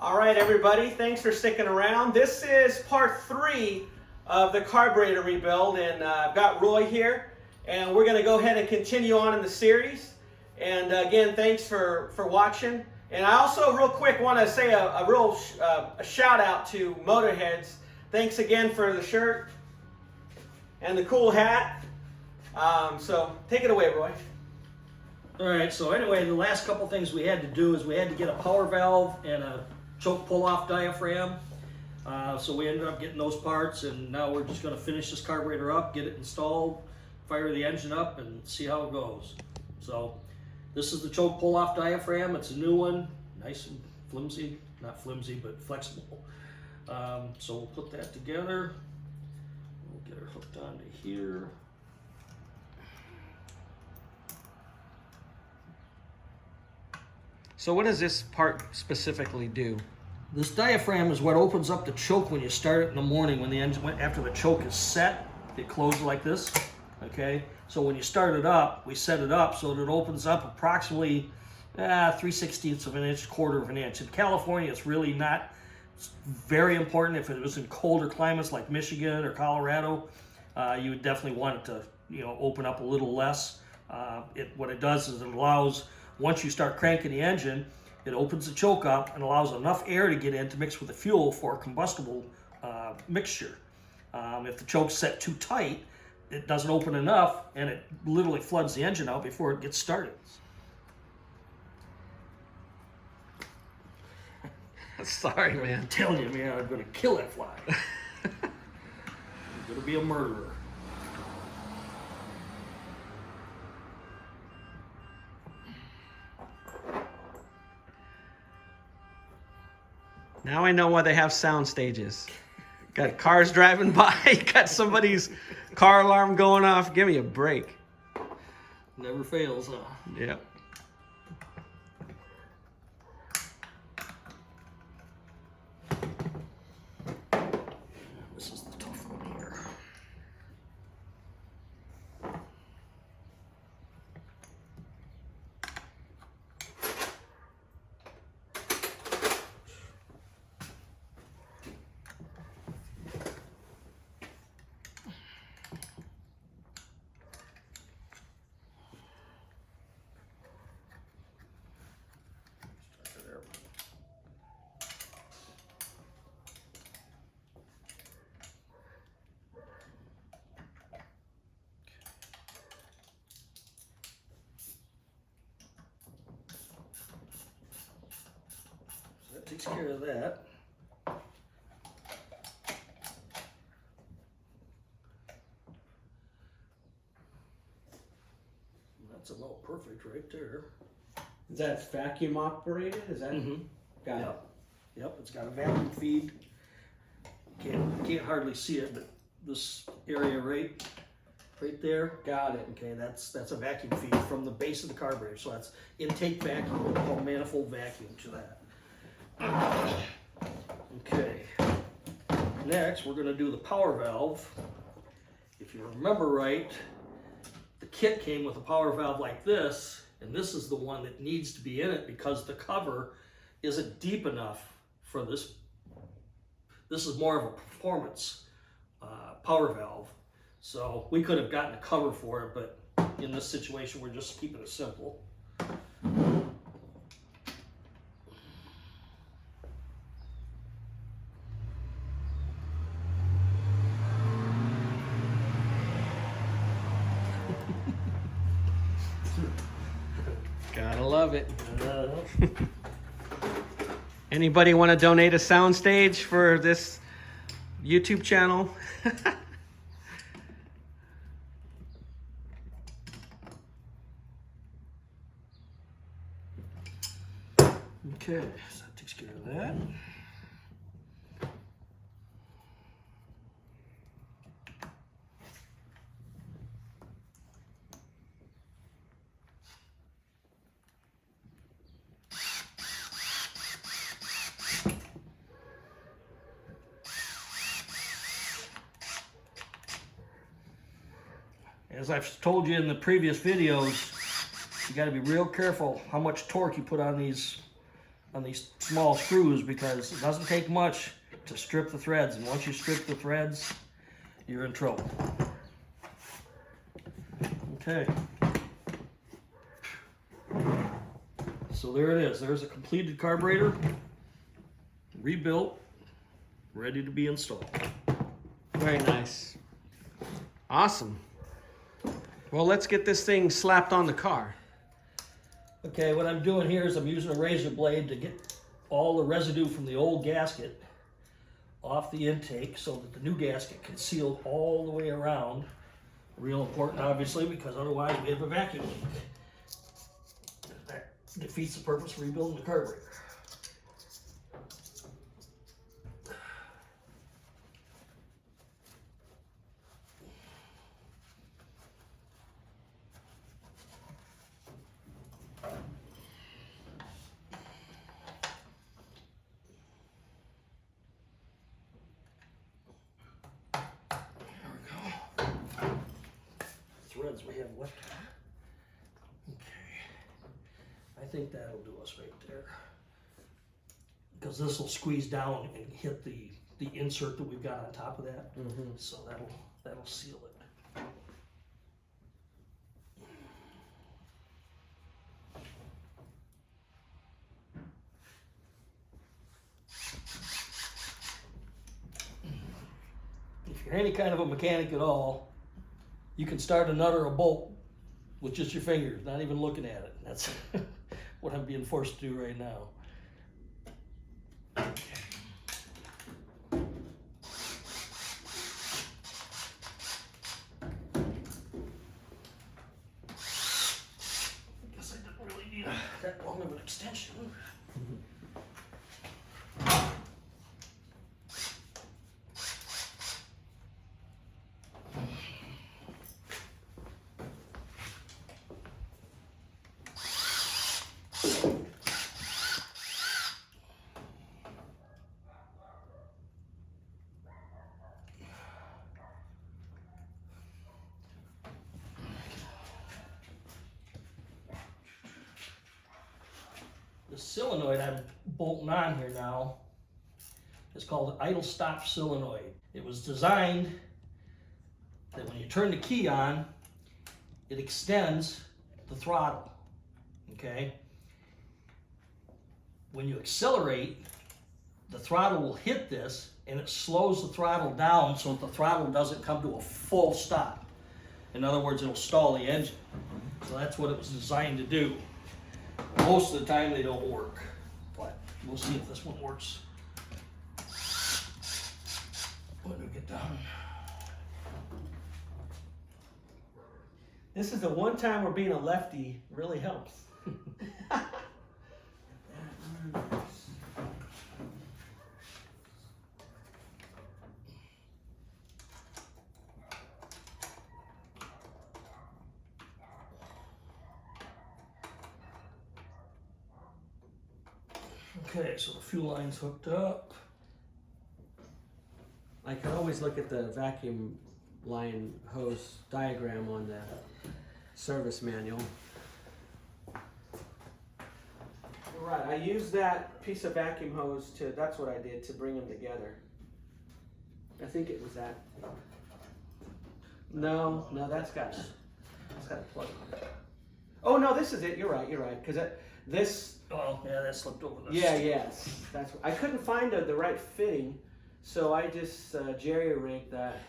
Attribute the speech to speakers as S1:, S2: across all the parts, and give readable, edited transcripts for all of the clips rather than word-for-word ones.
S1: All right, everybody, thanks for sticking around. This is part 3 of the carburetor rebuild, and I've got Roy here, and we're going to go ahead and continue on in the series. And again, thanks for watching. And I also, real quick, want to say a shout out to Motorheads. Thanks again for the shirt and the cool hat. So take it away, Roy.
S2: All right, so anyway, the last couple things we had to do is we had to get a power valve and a choke pull-off diaphragm. So we ended up getting those parts, and now we're just going to finish this carburetor up, get it installed, fire the engine up, and see how it goes. So this is the choke pull-off diaphragm. It's a new one, nice and flimsy, not flimsy, but flexible. So we'll put that together. We'll get her hooked onto here.
S1: So what does this part specifically do?
S2: This diaphragm is what opens up the choke when you start it in the morning. When the engine, after the choke is set, it closes like this. Okay, so when you start it up, we set it up so that it opens up approximately 3/16 of an inch, quarter of an inch. In California, it's really not very important. If it was in colder climates like Michigan or Colorado, you would definitely want it to, open up a little less. What it does is it allows, once you start cranking the engine, it opens the choke up and allows enough air to get in to mix with the fuel for a combustible mixture. If the choke's set too tight, it doesn't open enough, and it literally floods the engine out before it gets started.
S1: Sorry, man.
S2: I'm telling you, man, I'm going to kill that fly. I'm going to be a murderer.
S1: Now I know why they have sound stages. Got cars driving by, got somebody's car alarm going off. Give me a break.
S2: Never fails, huh?
S1: Yep.
S2: This is the tough one here. That takes care of that. That's about perfect right there.
S1: Is that vacuum operated? Is that?
S2: Mm-hmm.
S1: Got
S2: Yep. Yep, it's got a vacuum feed. Can't hardly see it, but this area right there.
S1: Got it.
S2: Okay, that's a vacuum feed from the base of the carburetor. So that's intake vacuum, called manifold vacuum to that. Okay. Next, we're going to do the power valve. If you remember right, the kit came with a power valve like this, and this is the one that needs to be in it because the cover isn't deep enough for this. This is more of a performance power valve. So we could have gotten a cover for it, but in this situation, we're just keeping it simple.
S1: Gotta love it. Anybody want to donate a soundstage for this YouTube channel?
S2: Okay, so that takes care of that. As I've told you in the previous videos, you got to be real careful how much torque you put on these on these small screws because it doesn't take much to strip the threads, and once you strip the threads, you're in trouble. Okay. So there it is. There's a completed carburetor, rebuilt, ready to be installed.
S1: Very nice. Awesome. Well, let's get this thing slapped on the car.
S2: Okay, what I'm doing here is I'm using a razor blade to get all the residue from the old gasket off the intake so that the new gasket can seal all the way around. Real important, obviously, because otherwise we have a vacuum leak. That defeats the purpose of rebuilding the carburetor. Threads we have left. Okay, I think that'll do us right there, because this will squeeze down and hit the insert that we've got on top of that. So that'll seal it. If you're any kind of a mechanic at all, you can start a nut or a bolt with just your fingers, not even looking at it. That's what I'm being forced to do right now. Okay. I guess I didn't really need that long of an extension. The solenoid I'm bolting on here now is called an idle stop solenoid. It was designed that when you turn the key on, it extends the throttle, okay? When you accelerate, the throttle will hit this and it slows the throttle down so that the throttle doesn't come to a full stop. In other words, it'll stall the engine. So that's what it was designed to do. Most of the time they don't work, but we'll see if this one works when we get done.
S1: This is the one time where being a lefty really helps.
S2: Okay, so the fuel line's hooked up.
S3: I can always look at the vacuum line hose diagram on the service manual.
S1: Right, I used that piece of vacuum hose to, that's what I did to bring them together. I think it was that. No, that's got a plug on it. Oh no, this is it, you're right, because this.
S2: Oh, yeah, that slipped over this.
S1: Yes, that's. I couldn't find the right fitting, so I just jerry-rigged that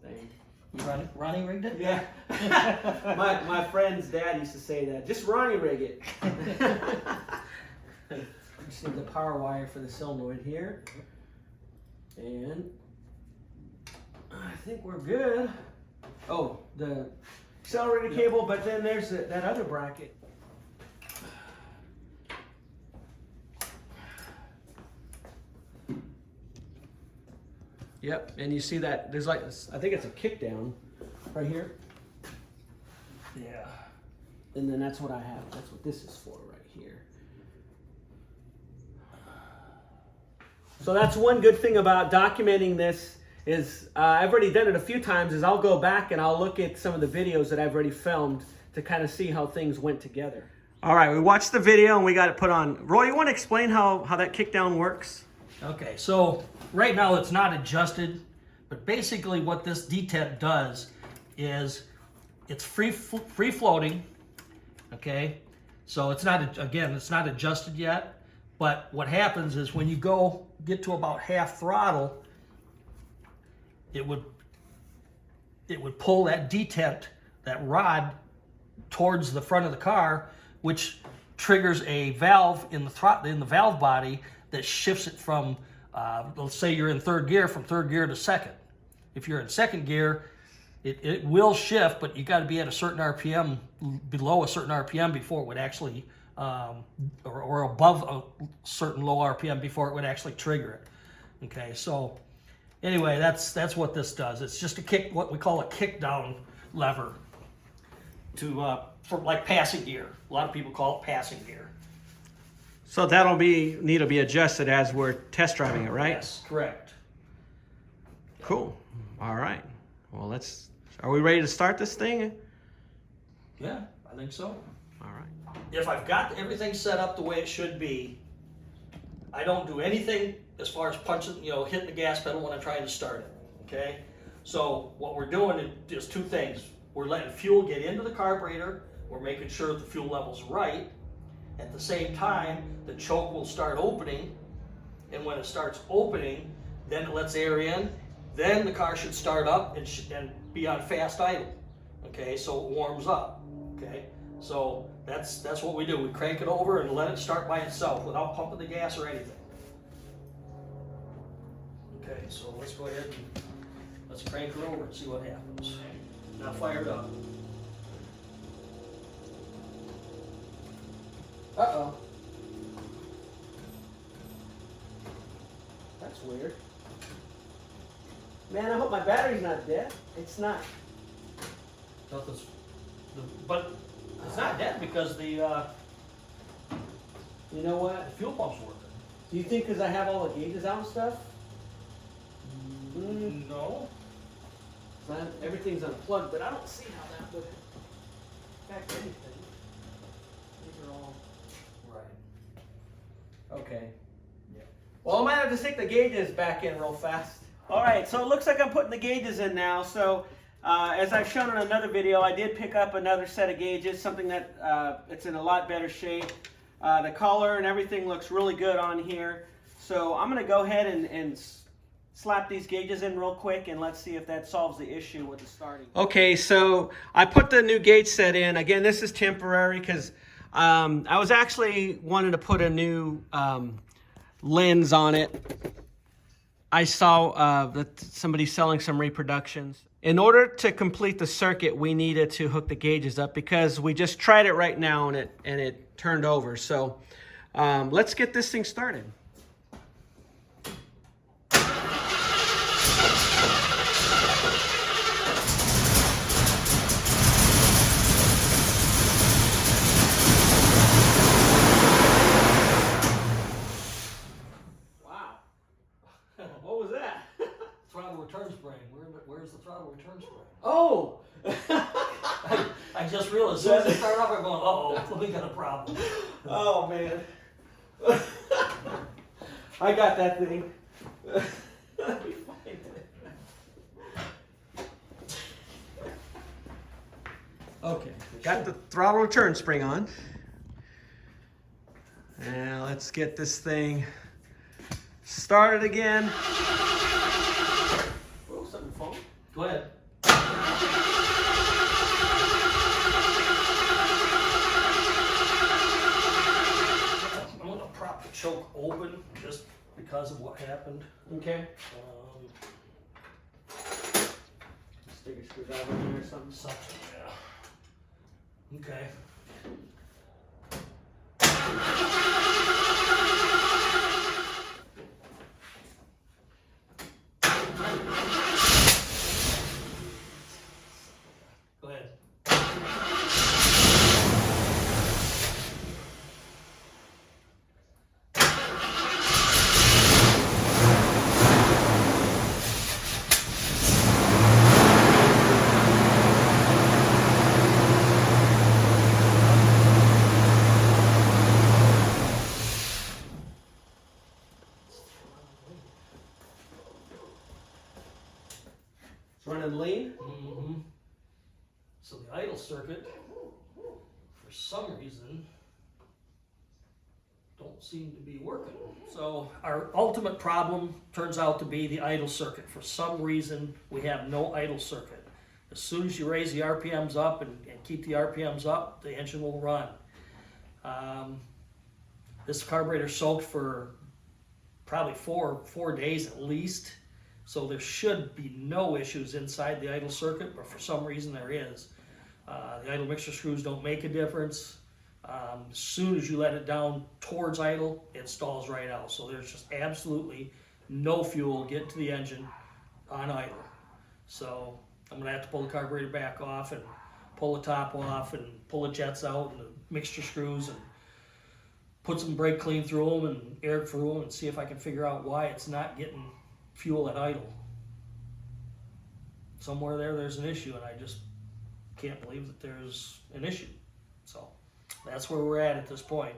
S1: thing.
S2: You Ronnie rigged it?
S1: Yeah. my friend's dad used to say that. Just Ronnie rig it. Just need the power wire for the solenoid here, and I think we're good. Oh, the accelerator cable, but then there's that other bracket. Yep, and you see that there's like this, I think it's a kick down right here.
S2: Yeah.
S1: And then that's what I have. That's what this is for right here. So that's one good thing about documenting this is I've already done it a few times is I'll go back and I'll look at some of the videos that I've already filmed to kind of see how things went together. All right, we watched the video and we got it put on. Roy, you want to explain how that kickdown works?
S2: Okay, so right now it's not adjusted, but basically what this detent does is it's free floating, okay? So it's not, again, it's not adjusted yet, but what happens is when you get to about half throttle, it would pull that detent, that rod, towards the front of the car, which triggers a valve in the valve body that shifts it from, let's say you're in third gear, from third gear to second. If you're in second gear, it will shift, but you got to be at a certain RPM, below a certain RPM before it would actually, or above a certain low RPM before it would actually trigger it. Okay, so anyway, that's what this does. It's just what we call a kick down lever for like passing gear. A lot of people call it passing gear.
S1: So that'll need to be adjusted as we're test driving it, right?
S2: Yes, correct.
S1: Cool. All right. Well, are we ready to start this thing?
S2: Yeah, I think so.
S1: All right.
S2: If I've got everything set up the way it should be, I don't do anything as far as punching, hitting the gas pedal when I'm trying to start it, okay? So what we're doing is two things. We're letting fuel get into the carburetor. We're making sure the fuel level's right. At the same time, the choke will start opening, and when it starts opening, then it lets air in. Then the car should start up and be on fast idle. Okay, so it warms up. Okay, so that's what we do. We crank it over and let it start by itself without pumping the gas or anything. Okay, so let's go ahead and let's crank her over and see what happens. Now fire it up.
S3: Uh-oh. That's weird. Man, I hope my battery's not dead. It's not.
S2: But it's not dead because the
S3: You know what?
S2: fuel pump's working.
S3: Do you think because I have all the gauges out and stuff?
S2: No.
S3: Everything's unplugged, but I don't see how that would affect anything. These are all...
S2: Right.
S3: Okay.
S2: Yeah.
S1: Well, I might have to stick the gauges back in real fast. All right, so it looks like I'm putting the gauges in now. So as I've shown in another video, I did pick up another set of gauges, something that it's in a lot better shape. The color and everything looks really good on here. So I'm going to go ahead and slap these gauges in real quick, and let's see if that solves the issue with the starting. Okay, so I put the new gauge set in. Again, this is temporary because I was actually wanting to put a new lens on it. I saw that somebody's selling some reproductions. In order to complete the circuit, we needed to hook the gauges up because we just tried it right now and it turned over. So let's get this thing started. What was that?
S2: Throttle return spring. Where's the throttle return spring?
S1: Oh!
S2: I just realized as soon as I start up, I'm going, uh-oh, we got a problem.
S1: Oh, man. I got that thing. Let me find it. Okay. Got the throttle return spring on. Now let's get this thing started again. Oh, something funky.
S2: Go ahead. I'm going to prop the choke open just because of what happened.
S1: Okay. Stick a screwdriver in there or something.
S2: Something, yeah. Okay. Go ahead.
S1: It's running lean.
S2: Mm-hmm. So the idle circuit, for some reason, don't seem to be working. So our ultimate problem turns out to be the idle circuit. For some reason, we have no idle circuit. As soon as you raise the RPMs up and keep the RPMs up, the engine will run. This carburetor soaked for probably four days at least. So there should be no issues inside the idle circuit, but for some reason there is. The idle mixture screws don't make a difference. As soon as you let it down towards idle, it stalls right out. So there's just absolutely no fuel getting to the engine on idle. So I'm gonna have to pull the carburetor back off and pull the top off and pull the jets out and the mixture screws and put some brake clean through them and air through them and see if I can figure out why it's not getting fuel at idle. Somewhere there's an issue, and I just can't believe that there's an issue. So that's where we're at this point.